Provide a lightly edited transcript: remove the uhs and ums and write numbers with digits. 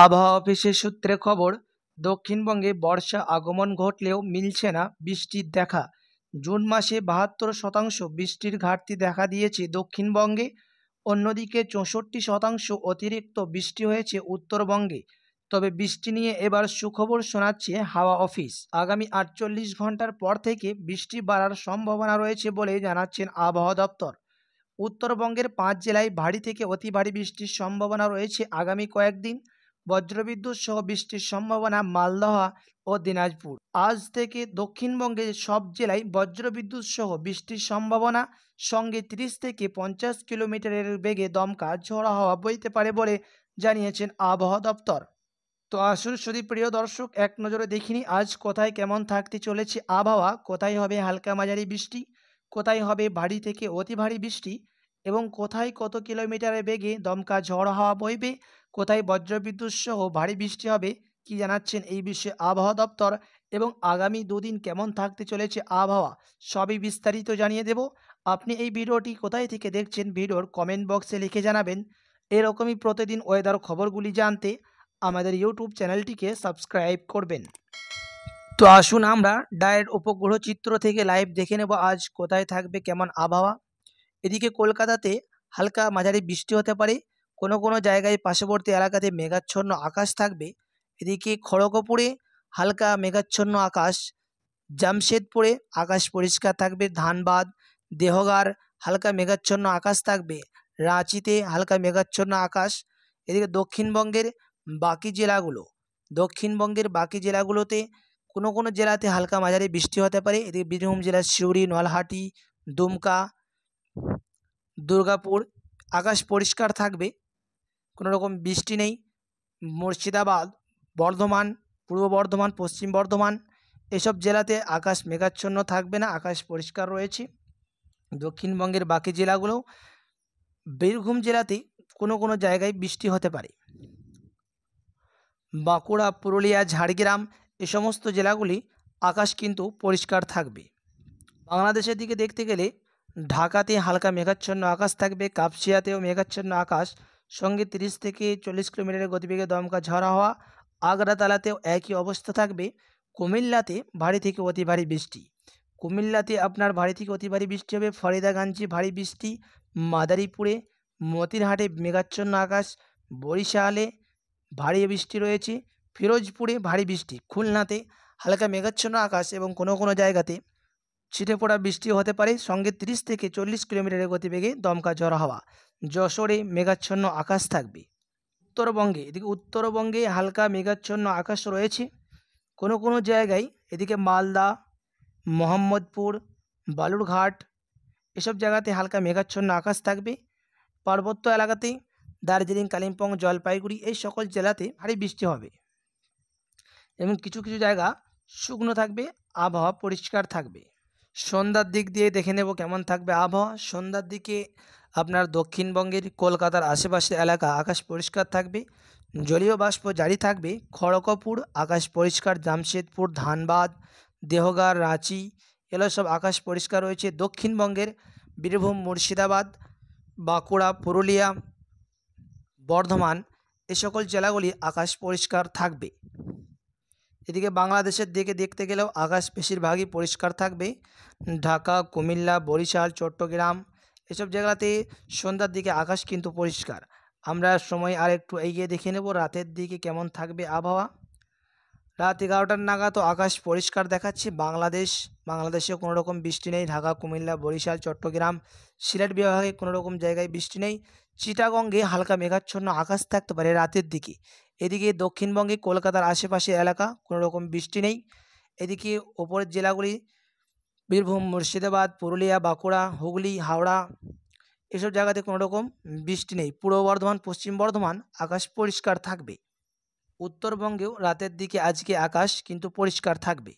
আবহাওয়া অফিসের সূত্রে খবর, দক্ষিণবঙ্গে বর্ষা আগমন ঘটলেও মিলছে না বৃষ্টির দেখা। জুন মাসে ৭২% বৃষ্টির ঘাটতি দেখা দিয়েছে দক্ষিণবঙ্গে। অন্যদিকে ৬৪% অতিরিক্ত বৃষ্টি হয়েছে উত্তরবঙ্গে। তবে বৃষ্টি নিয়ে এবার সুখবর শোনাচ্ছে হাওয়া অফিস। আগামী ৪৮ ঘন্টার পর থেকে বৃষ্টি বাড়ার সম্ভাবনা রয়েছে বলে জানাচ্ছেন আবহাওয়া দপ্তর। উত্তরবঙ্গের ৫ জেলায় ভারী থেকে অতি ভারী বৃষ্টির সম্ভাবনা রয়েছে আগামী কয়েকদিন। বজ্রবিদ্যুৎ সহ বৃষ্টির সম্ভাবনা মালদহ ও দিনাজপুর। আজ থেকে দক্ষিণবঙ্গের সব জেলায় বজ্রবিদ্যুৎ সহ বৃষ্টির সম্ভাবনা, সঙ্গে ৩০ থেকে ৫০ কিলোমিটারের বেগে দমকা ঝড়ো হাওয়া বইতে পারে বলে জানিয়েছেন আবহাওয়া দপ্তর। তো আসুন শুধু প্রিয় দর্শক, এক নজরে দেখিনি আজ কোথায় কেমন থাকতে চলেছে আবহাওয়া, কোথায় হবে হালকা মাঝারি বৃষ্টি, কোথায় হবে ভারী থেকে অতি ভারী বৃষ্টি, এবং কোথায় কত কিলোমিটারের বেগে দমকা ঝড় হাওয়া বইবে, কোথায় বজ্রবিদ্যুৎ সহ ভারী বৃষ্টি হবে, কি জানাচ্ছেন এই বিষয়ে আবহাওয়া দপ্তর, এবং আগামী দুদিন কেমন থাকতে চলেছে আবহাওয়া, সবই বিস্তারিত জানিয়ে দেব। আপনি এই ভিডিওটি কোথায় থেকে দেখছেন ভিডিওর কমেন্ট বক্সে লিখে জানাবেন। এরকমই প্রতিদিন ওয়েদার খবরগুলি জানতে আমাদের ইউটিউব চ্যানেলটিকে সাবস্ক্রাইব করবেন। তো আসুন আমরা ডাইরেক্ট উপগ্রহ চিত্র থেকে লাইভ দেখে নেব আজ কোথায় থাকবে কেমন আবহাওয়া। এদিকে কলকাতাতে হালকা মাঝারি বৃষ্টি হতে পারে, কোনো কোনো জায়গায় পার্শ্ববর্তী এলাকাতে মেঘাচ্ছন্ন আকাশ থাকবে। এদিকে খড়গপুরে হালকা মেঘাচ্ছন্ন আকাশ, জামশেদপুরে আকাশ পরিষ্কার থাকবে, ধানবাদ, দেহগার হালকা মেঘাচ্ছন্ন আকাশ থাকবে, রাঁচিতে হালকা মেঘাচ্ছন্ন আকাশ। এদিকে দক্ষিণবঙ্গের বাকি জেলাগুলোতে কোনো কোনো জেলাতে হালকা মাঝারি বৃষ্টি হতে পারে। এদিকে বীরভূম জেলার সিউড়ি, নলহাটি, দুমকা, দুর্গাপুর আকাশ পরিষ্কার থাকবে, কোনো রকম বৃষ্টি নেই। মুর্শিদাবাদ, বর্ধমান, পূর্ব বর্ধমান, পশ্চিম বর্ধমান এসব জেলাতে আকাশ মেঘাচ্ছন্ন থাকবে না, আকাশ পরিষ্কার রয়েছে। দক্ষিণবঙ্গের বাকি জেলাগুলো, বীরভূম জেলাতে কোনো কোনো জায়গায় বৃষ্টি হতে পারে। বাঁকুড়া, পুরুলিয়া, ঝাড়গ্রাম এ সমস্ত জেলাগুলি আকাশ কিন্তু পরিষ্কার থাকবে। বাংলাদেশের দিকে দেখতে গেলে ঢাকাতে হালকা মেঘাচ্ছন্ন আকাশ থাকবে, কাপসিয়াতেও মেঘাচ্ছন্ন আকাশ, সঙ্গে 30 থেকে 40 কিলোমিটারের গতিবেগে দমকা ঝড় হাওয়া। আগ্রাতালাতেও একই অবস্থা থাকবে। কুমিল্লাতে ভারী থেকে অতি ভারী বৃষ্টি, কুমিল্লাতে আপনার ভারী থেকে অতি ভারী বৃষ্টি হবে। ফরিদাগঞ্জে ভারী বৃষ্টি, মাদারীপুরে, মতিরহাটে মেঘাচ্ছন্ন আকাশ, বরিশালে ভারী বৃষ্টি রয়েছে, ফিরোজপুরে ভারী বৃষ্টি, খুলনাতে হালকা মেঘাচ্ছন্ন আকাশ এবং কোনো কোনো জায়গাতে ছিটে পড়া বৃষ্টি হতে পারে, সঙ্গে 30 থেকে 40 কিলোমিটারের গতিবেগে দমকা ঝড়ো হাওয়া। যশোরে মেঘাচ্ছন্ন আকাশ থাকবে। উত্তরবঙ্গে হালকা মেঘাচ্ছন্ন আকাশ রয়েছে কোনো কোনো জায়গায়। এদিকে মালদা, মোহাম্মদপুর, বালুরঘাট এসব জায়গাতে হালকা মেঘাচ্ছন্ন আকাশ থাকবে। পার্বত্য এলাকাতে দার্জিলিং, কালিম্পং, জলপাইগুড়ি এই সকল জেলাতে ভারী বৃষ্টি হবে এবং কিছু কিছু জায়গা শুকনো থাকবে, আবহাওয়া পরিষ্কার থাকবে। সন্ধ্যার দিক দিয়ে দেখে নেব কেমন থাকবে আবহাওয়া। সন্ধ্যার দিকে আপনার দক্ষিণবঙ্গের কলকাতার আশেপাশের এলাকা আকাশ পরিষ্কার থাকবে, জলীয় বাষ্প জারি থাকবে। খড়গপুর আকাশ পরিষ্কার, জামশেদপুর, ধানবাদ, দেহগার, রাঁচি এগুলো সব আকাশ পরিষ্কার রয়েছে। দক্ষিণবঙ্গের বীরভূম, মুর্শিদাবাদ, বাঁকুড়া, পুরুলিয়া, বর্ধমান এ সকল জেলাগুলি আকাশ পরিষ্কার থাকবে। এদিকে বাংলাদেশের দিকে দেখতে গেলেও আকাশ বেশিরভাগই পরিষ্কার থাকবে। ঢাকা, কুমিল্লা, বরিশাল, চট্টগ্রাম এসব জায়গাতে সন্ধ্যার দিকে আকাশ কিন্তু পরিষ্কার। আমরা সময় আর একটু এগিয়ে দেখে নেব রাতের দিকে কেমন থাকবে আবহাওয়া। রাত 11টার নাগাদ আকাশ পরিষ্কার দেখাচ্ছে। বাংলাদেশে কোনো রকম বৃষ্টি নেই। ঢাকা, কুমিল্লা, বরিশাল, চট্টগ্রাম, সিলেট বিভাগে কোনো রকম জায়গায় বৃষ্টি নেই। চিটাগংয়ে হালকা মেঘাচ্ছন্ন আকাশ থাকতে পারে রাতের দিকে। এদিকে দক্ষিণবঙ্গে কলকাতার আশেপাশের এলাকা কোনো রকম বৃষ্টি নেই। এদিকে ওপরের জেলাগুলি বীরভূম, মুর্শিদাবাদ, পুরুলিয়া, বাঁকুড়া, হুগলি, হাওড়া এসব জায়গাতে কোনো রকম বৃষ্টি নেই। পূর্ব বর্ধমান, পশ্চিম বর্ধমান আকাশ পরিষ্কার থাকবে। উত্তরবঙ্গেও রাতের দিকে আজকে আকাশ কিন্তু পরিষ্কার থাকবে।